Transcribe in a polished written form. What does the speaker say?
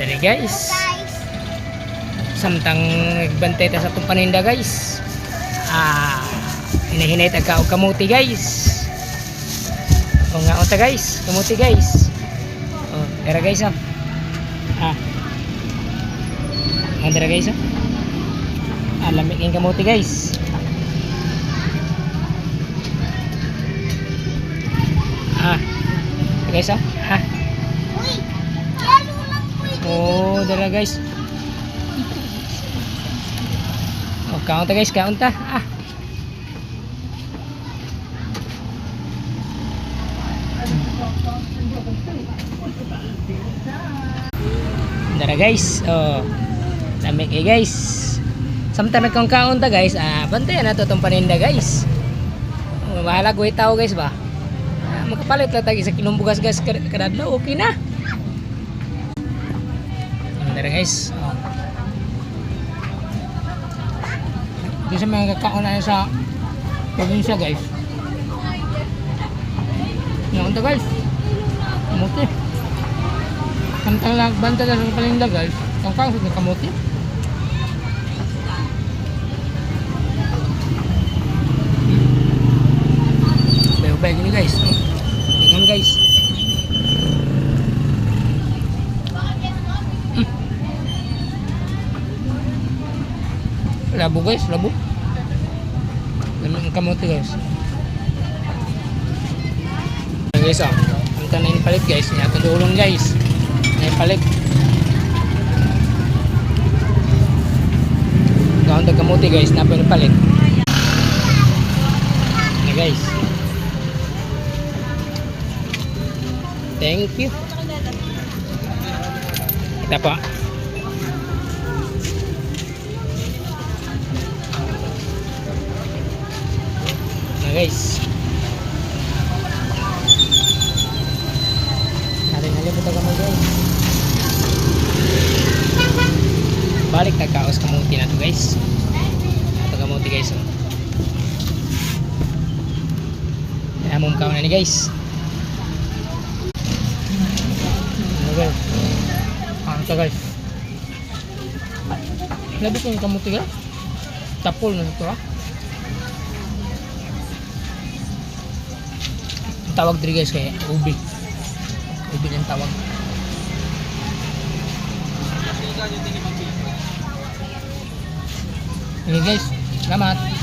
Dali guys. Samtang nagbantay ta sa itong paninda guys. Hinahinay tagka o kamuti guys. O nga ta guys, kamuti guys. O, tara guys ah. Tara guys ah. Lamig yung kamuti guys. Guys ah. Oh, dara guys. Oh, kaunta guys, kaunta. Dara guys. Oh. Lamig guys. Samtang nagkong kaunta guys, bantayan na to itong paninda guys. Oh, bahala ko tao guys ba. Makapalit lang tagi sa kilong bugas guys kadadlaw, okay na. Dara guys. Oh. Di sa mga kakaon na sa probinsya guys. Yan ito guys. Kamuti. Kantang lang banta na sa paninda guys. Kangkang sa kamuti. Bayo-bayo gini guys. Tingnan guys. Labo guys, labo. Lamig ang kamote guys. Guys ah, punta na yung palit guys. Niya tulong guys. Niya palit. Gawin ng kamote guys, napa yung palit. Na guys. Thank you. Kita pa. Guys, hari-hari kita kamu guys. Balik kakaos kamuti na to guys. Ito kamuti guys. Among kaon na ni guys. Okay. Ito guys. Labi ko yung kamuti guys. Tapol na ito tawag diri guys kay ubi ng tawag. Okay guys, salamat.